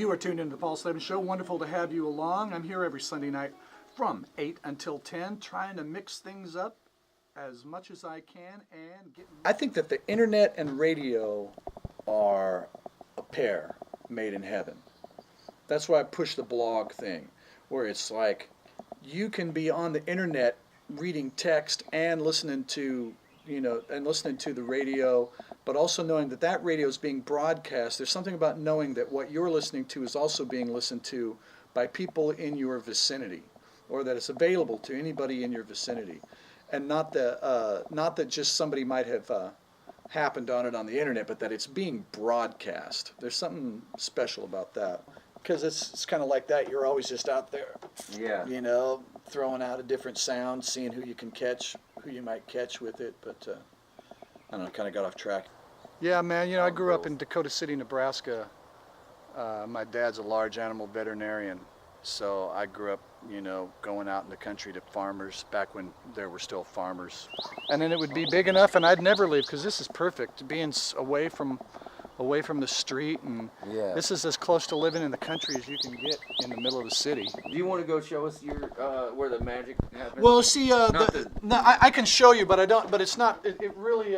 You are tuned into the Paul Slavens Show. Wonderful to have you along. I'm here every Sunday night from 8 until 10, trying to mix things up as much as I can and get... I think that the internet and radio are a pair made in heaven. That's why I push the blog thing, where it's like you can be on the internet reading text and listening to, listening to the radio, but also knowing that that radio is being broadcast. There's something about knowing that what you're listening to is also being listened to by people in your vicinity, or that it's available to anybody in your vicinity, and not that just somebody might have happened on it on the internet, but that it's being broadcast. There's something special about that, because it's kind of like that. You're always just out there, throwing out a different sound, seeing who you can catch, who you might catch with it. But I don't know, kind of got off track. Yeah, man, I grew up in Dakota City, Nebraska. My dad's a large animal veterinarian, so I grew up, going out in the country to farmers back when there were still farmers. And then it would be big enough and I'd never leave, because this is perfect, being away from the street, and this is as close to living in the country as you can get in the middle of the city. Do you want to go show us your where the magic happens? Well, see, I can show you, but I don't. But it's not. It really.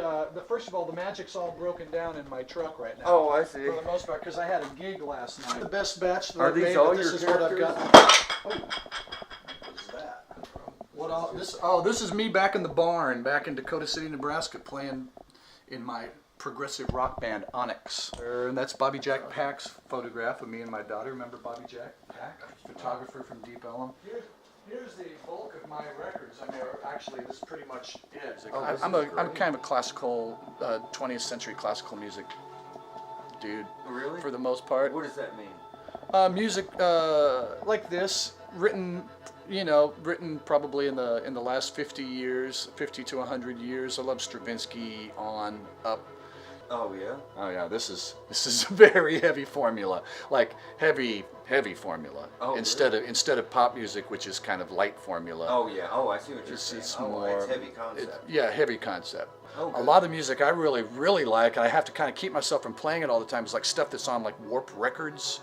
First of all, the magic's all broken down in my truck right now. Oh, I see. For the most part, because I had a gig last night. The best batch that Are I've these made, all but your this is what I've got. characters? What is that? What all? This is me back in the barn, back in Dakota City, Nebraska, playing in my progressive rock band Onyx. And that's Bobby Jack Pack's photograph of me and my daughter. Remember Bobby Jack Pack, photographer from Deep Ellum? Here's the bulk of my records. I mean, actually, this pretty much is. I'm kind of a classical, 20th century classical music dude. Really? For the most part. What does that mean? Music like this, written probably in the last 50 years, 50 to 100 years. I love Stravinsky on up. Oh yeah. Oh yeah. This is a very heavy formula, like heavy formula. Oh, instead of pop music, which is kind of light formula. Oh yeah. Oh, I see what you're saying. It's more. It's heavy concept. Heavy concept. Oh, a lot of the music I really like, and I have to kind of keep myself from playing it all the time, is like stuff that's on like Warp Records,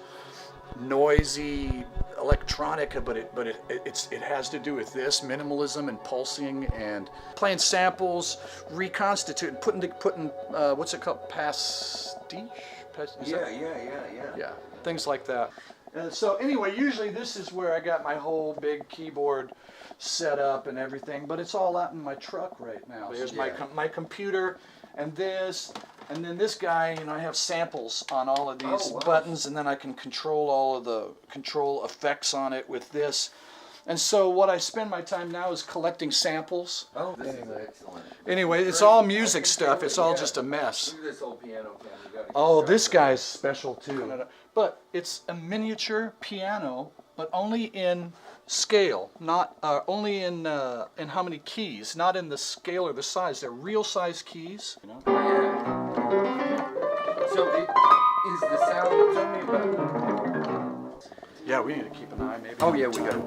noisy electronica, but it has to do with this minimalism and pulsing and playing samples, reconstituting, putting what's it called, pastiche? Yeah, things like that. So anyway, usually this is where I got my whole big keyboard set up and everything, but it's all out in my truck right now. There's my computer and this. And then this guy, I have samples on all of these buttons, and then I can control all of the control effects on it with this. And so what I spend my time now is collecting samples. Oh, this is excellent. Anyway, it's all music stuff. It's all just a mess. Look at this old piano cam. Oh, this guy's special too. But it's a miniature piano, but only in scale, not only in how many keys, not in the scale or the size. They're real size keys. So is the sound? Tell me about it. Yeah, we need to keep an eye. Maybe. Oh yeah, we got it.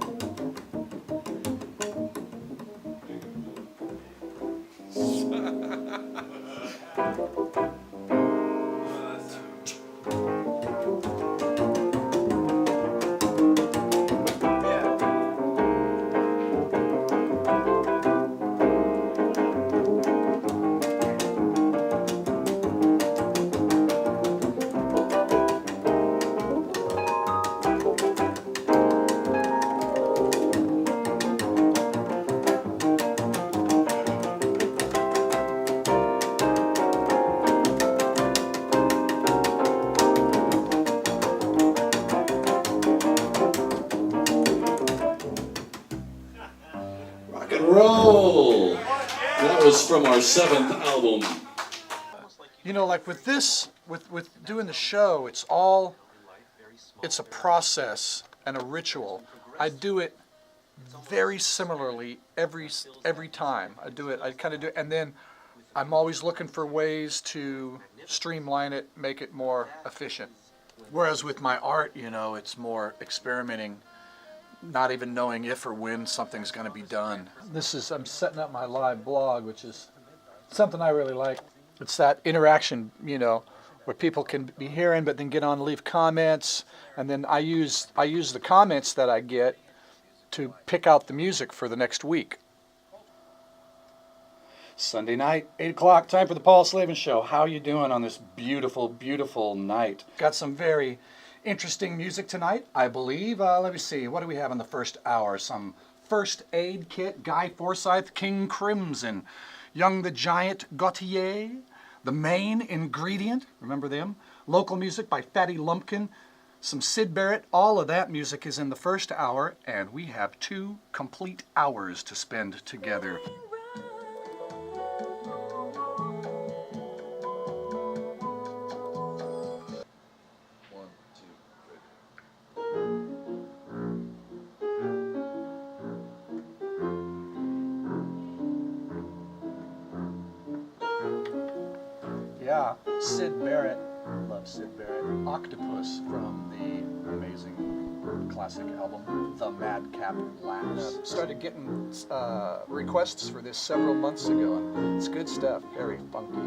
Roll! That was from our 7th album. Like with this, with doing the show, it's a process and a ritual. I do it very similarly every time. I kind of do it, and then I'm always looking for ways to streamline it, make it more efficient. Whereas with my art, it's more experimenting, not even knowing if or when something's going to be done. I'm setting up my live blog, which is something I really like. It's that interaction, where people can be hearing, but then get on and leave comments, and then I use the comments that I get to pick out the music for the next week. Sunday night, 8 o'clock, time for the Paul Slavens Show. How you doing on this beautiful, beautiful night? Got some very interesting music tonight, I believe. Let me see, what do we have in the first hour? Some First Aid Kit, Guy Forsyth, King Crimson, Young the Giant, Gautier, The Main Ingredient, remember them? Local music by Fatty Lumpkin, some Syd Barrett. All of that music is in the first hour, and we have 2 complete hours to spend together. Yeah, Syd Barrett. Love Syd Barrett. Octopus from the amazing classic album, The Madcap Laughs. Started getting requests for this several months ago, and it's good stuff, very funky.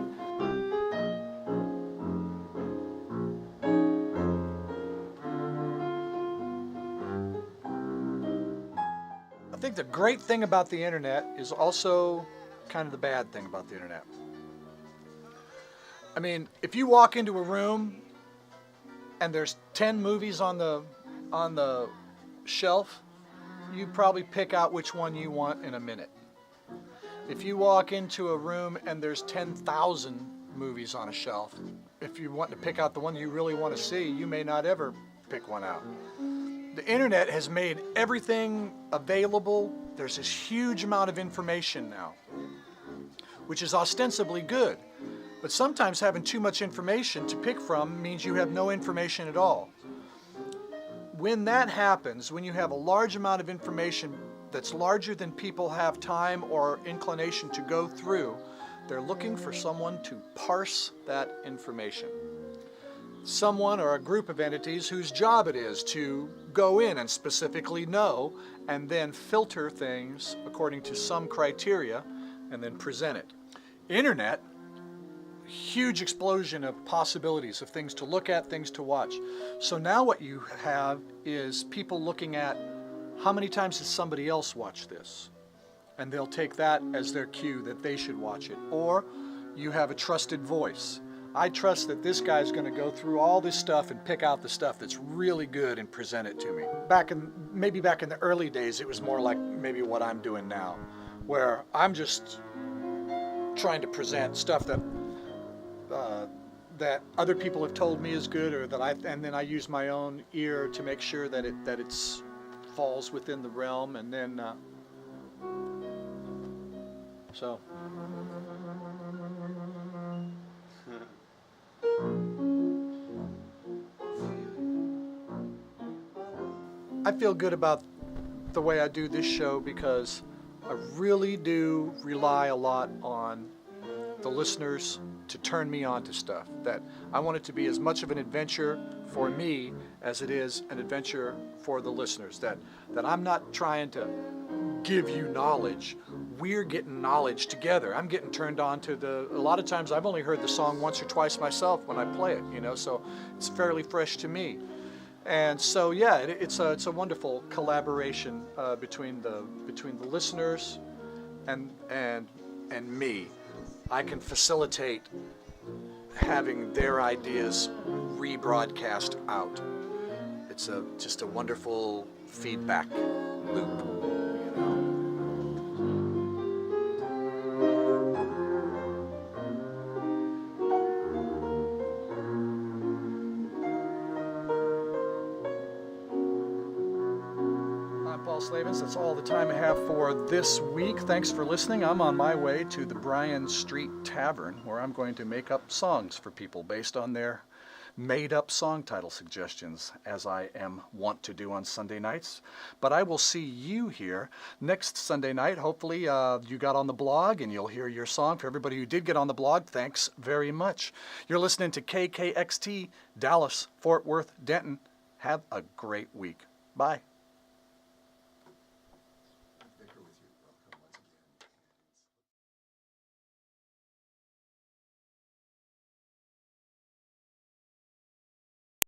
I think the great thing about the internet is also kind of the bad thing about the internet. I mean, if you walk into a room and there's 10 movies on the shelf, you probably pick out which one you want in a minute. If you walk into a room and there's 10,000 movies on a shelf, if you want to pick out the one you really want to see, you may not ever pick one out. The internet has made everything available. There's this huge amount of information now, which is ostensibly good. But sometimes having too much information to pick from means you have no information at all. When that happens, when you have a large amount of information that's larger than people have time or inclination to go through, they're looking for someone to parse that information. Someone or a group of entities whose job it is to go in and specifically know and then filter things according to some criteria and then present it. Internet, huge explosion of possibilities of things to look at, things to watch. So now what you have is people looking at how many times has somebody else watched this, and they'll take that as their cue that they should watch it. Or you have a trusted voice. I trust that this guy's going to go through all this stuff and pick out the stuff that's really good and present it to me. Maybe back in the early days, it was more like maybe what I'm doing now, where I'm just trying to present stuff that other people have told me is good, or and then I use my own ear to make sure that it's falls within the realm, and then so. I feel good about the way I do this show because I really do rely a lot on the listeners to turn me on to stuff. That I want it to be as much of an adventure for me as it is an adventure for the listeners. That I'm not trying to give you knowledge. We're getting knowledge together. I'm getting turned on to a lot of times I've only heard the song once or twice myself when I play it, so it's fairly fresh to me. And so yeah, it's a wonderful collaboration between the listeners and me. I can facilitate having their ideas rebroadcast out. It's just a wonderful feedback loop. Slavens, that's all the time I have for this week. Thanks for listening. I'm on my way to the Bryan Street Tavern, where I'm going to make up songs for people based on their made-up song title suggestions, as I am wont to do on Sunday nights. But I will see you here next Sunday night. Hopefully you got on the blog and you'll hear your song. For everybody who did get on the blog, thanks very much. You're listening to KKXT, Dallas, Fort Worth, Denton. Have a great week. Bye.